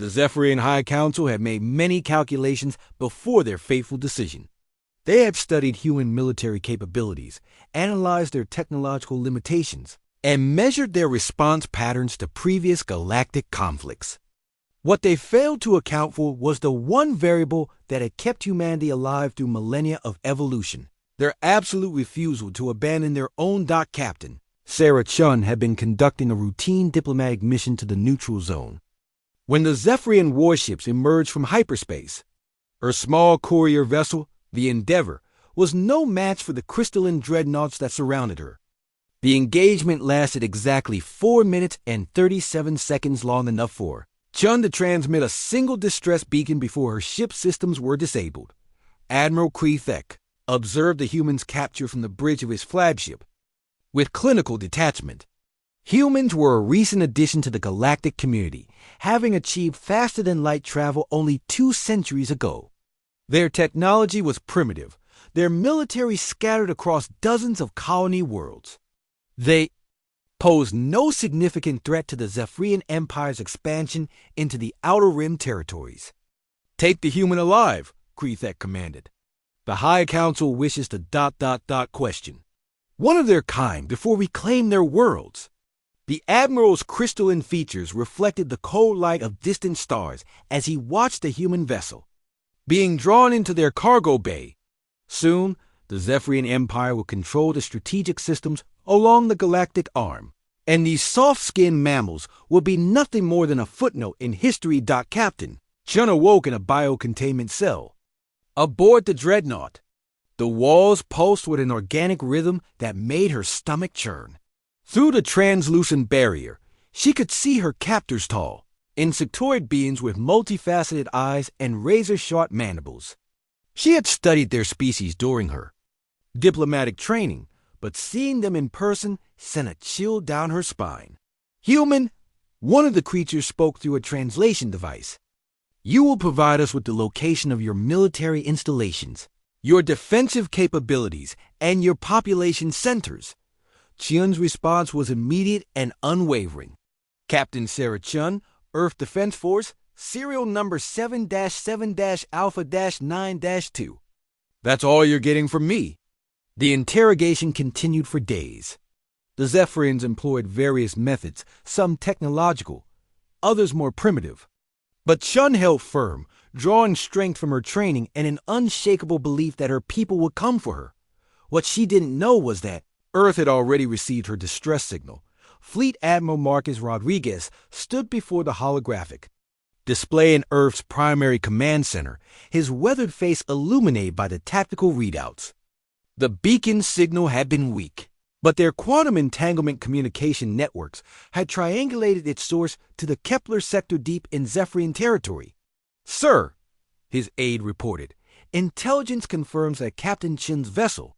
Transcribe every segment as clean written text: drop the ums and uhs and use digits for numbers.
The Zephyrian High Council had made many calculations before their fateful decision. They had studied human military capabilities, analyzed their technological limitations, and measured their response patterns to previous galactic conflicts. What they failed to account for was the one variable that had kept humanity alive through millennia of evolution: their absolute refusal to abandon their own dock captain. Sarah Chun had been conducting a routine diplomatic mission to the neutral zone when the Zephyrian warships emerged from hyperspace. Her small courier vessel, the Endeavor, was no match for the crystalline dreadnoughts that surrounded her. The engagement lasted exactly 4 minutes and 37 seconds, long enough for Chun to transmit a single distress beacon before her ship's systems were disabled. Admiral Krethek observed the humans' capture from the bridge of his flagship with clinical detachment. Humans were a recent addition to the galactic community, having achieved faster-than-light travel only 2 centuries ago. Their technology was primitive, their military scattered across dozens of colony worlds. They posed no significant threat to the Zephyrian Empire's expansion into the Outer Rim territories. "Take the human alive," Krethek commanded. "The High Council wishes to ... question one of their kind before we claim their worlds." The Admiral's crystalline features reflected the cold light of distant stars as he watched the human vessel being drawn into their cargo bay. Soon, the Zephyrian Empire will control the strategic systems along the galactic arm, and these soft-skinned mammals will be nothing more than a footnote in history. Captain Chun awoke in a biocontainment cell aboard the dreadnought. The walls pulsed with an organic rhythm that made her stomach churn. Through the translucent barrier, she could see her captors, tall, insectoid beings with multifaceted eyes and razor-sharp mandibles. She had studied their species during her diplomatic training, but seeing them in person sent a chill down her spine. "Human," one of the creatures spoke through a translation device. "You will provide us with the location of your military installations, your defensive capabilities, and your population centers." Chun's response was immediate and unwavering. "Captain Sarah Chun, Earth Defense Force, serial number 7-7-Alpha-9-2. That's all you're getting from me." The interrogation continued for days. The Zephyrians employed various methods, some technological, others more primitive. But Chun held firm, drawing strength from her training and an unshakable belief that her people would come for her. What she didn't know was that Earth had already received her distress signal. Fleet Admiral Marcus Rodriguez stood before the holographic display in Earth's primary command center, his weathered face illuminated by the tactical readouts. The beacon signal had been weak, but their quantum entanglement communication networks had triangulated its source to the Kepler sector deep in Zephyrian territory. "Sir," his aide reported, "intelligence confirms that Captain Chun's vessel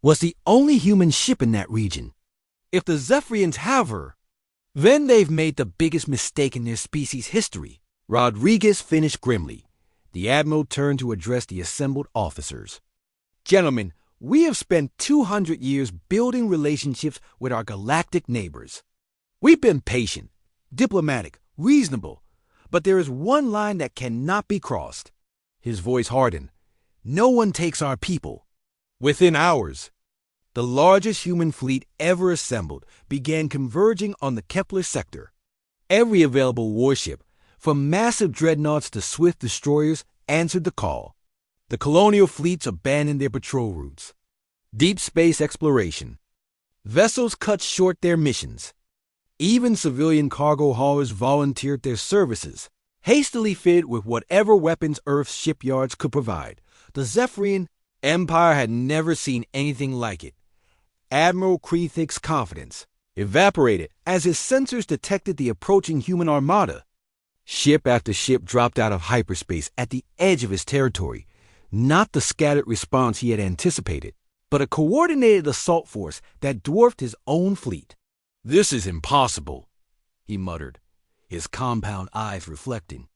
was the only human ship in that region. If the Zephyrians have her, then they've made the biggest mistake in their species' history." Rodriguez finished grimly. The Admiral turned to address the assembled officers. "Gentlemen, we have spent 200 years building relationships with our galactic neighbors. We've been patient, diplomatic, reasonable, but there is one line that cannot be crossed." His voice hardened. "No one takes our people." Within hours, the largest human fleet ever assembled began converging on the Kepler sector. Every available warship, from massive dreadnoughts to swift destroyers, answered the call. The colonial fleets abandoned their patrol routes. Deep space exploration. Vessels cut short their missions. Even civilian cargo haulers volunteered their services, hastily fitted with whatever weapons Earth's shipyards could provide. The Zephyrian Empire had never seen anything like it. Admiral Krethek's confidence evaporated as his sensors detected the approaching human armada. Ship after ship dropped out of hyperspace at the edge of his territory, not the scattered response he had anticipated, but a coordinated assault force that dwarfed his own fleet. "This is impossible," he muttered, his compound eyes reflecting.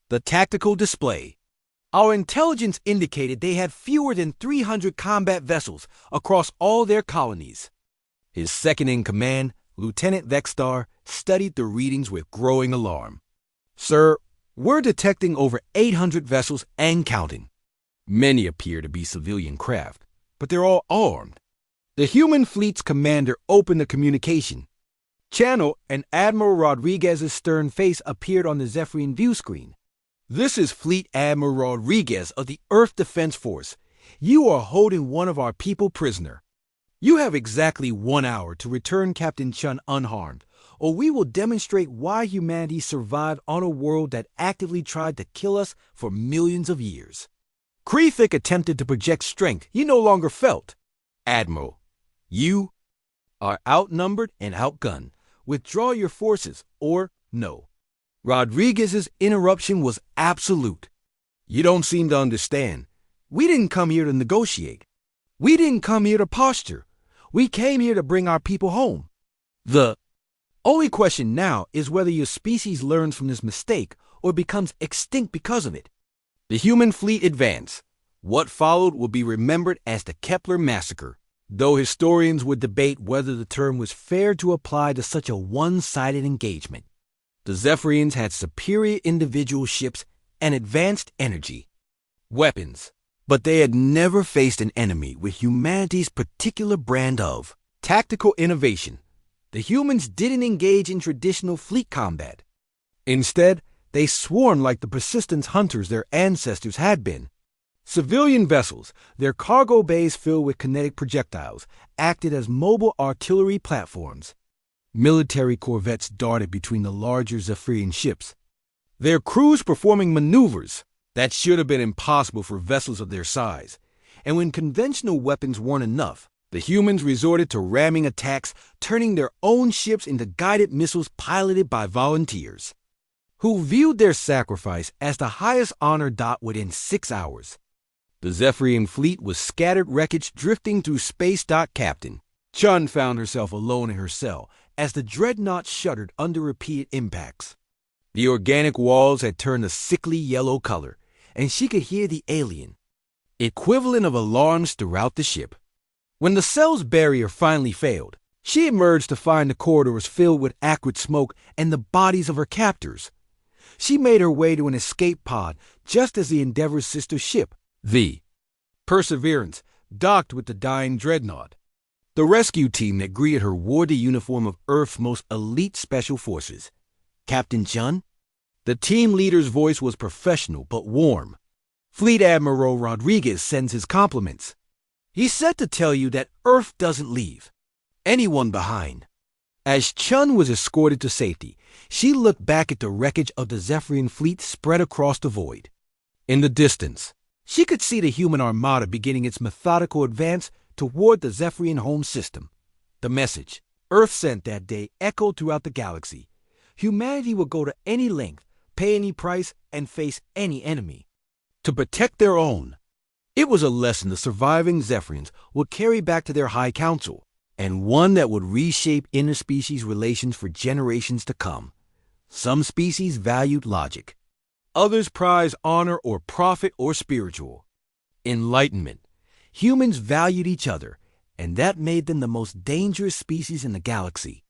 The tactical display. "Our intelligence indicated they had fewer than 300 combat vessels across all their colonies." His second-in-command, Lieutenant Vextar, studied the readings with growing alarm. "Sir, We're detecting over 800 vessels and counting. Many appear to be civilian craft, but they're all armed. The human fleet's commander opened the communication channel, and Admiral Rodriguez's stern face appeared on the Zephyrian view screen. "This is Fleet Admiral Rodriguez of the Earth Defense Force. You are holding one of our people prisoner. You have exactly 1 hour to return Captain Chun unharmed, or we will demonstrate why humanity survived on a world that actively tried to kill us for millions of years." Krethik attempted to project strength he no longer felt. "Admiral, you are outnumbered and outgunned. Withdraw your forces, or no." Rodriguez's interruption was absolute. "You don't seem to understand. We didn't come here to negotiate. We didn't come here to posture. We came here to bring our people home. The only question now is whether your species learns from this mistake or becomes extinct because of it." The human fleet advanced. What followed will be remembered as the Kepler Massacre, though historians would debate whether the term was fair to apply to such a one-sided engagement. The Zephyrians had superior individual ships and advanced energy, weapons, but they had never faced an enemy with humanity's particular brand of tactical innovation. The humans didn't engage in traditional fleet combat. Instead, they swarmed like the persistent hunters their ancestors had been. Civilian vessels, their cargo bays filled with kinetic projectiles, acted as mobile artillery platforms. Military corvettes darted between the larger Zephyrian ships, their crews performing maneuvers that should have been impossible for vessels of their size. And when conventional weapons weren't enough, the humans resorted to ramming attacks, turning their own ships into guided missiles piloted by volunteers, who viewed their sacrifice as the highest honor within 6 hours. The Zephyrian fleet was scattered wreckage drifting through space. Captain Chun found herself alone in her cell as the dreadnought shuddered under repeated impacts. The organic walls had turned a sickly yellow color, and she could hear the alien equivalent of alarms throughout the ship. When the cell's barrier finally failed, she emerged to find the corridors filled with acrid smoke and the bodies of her captors. She made her way to an escape pod just as the Endeavor's sister ship, the Perseverance, docked with the dying dreadnought. The rescue team that greeted her wore the uniform of Earth's most elite special forces. "Captain Chun?" The team leader's voice was professional but warm. "Fleet Admiral Rodriguez sends his compliments. He said to tell you that Earth doesn't leave anyone behind." As Chun was escorted to safety, she looked back at the wreckage of the Zephyrian fleet spread across the void. In the distance, she could see the human armada beginning its methodical advance toward the Zephyrian home system. The message Earth sent that day echoed throughout the galaxy. Humanity would go to any length, pay any price, and face any enemy to protect their own. It was a lesson the surviving Zephyrians would carry back to their High Council, and one that would reshape interspecies relations for generations to come. Some species valued logic. Others prized honor or profit or spiritual enlightenment. Humans valued each other, and that made them the most dangerous species in the galaxy.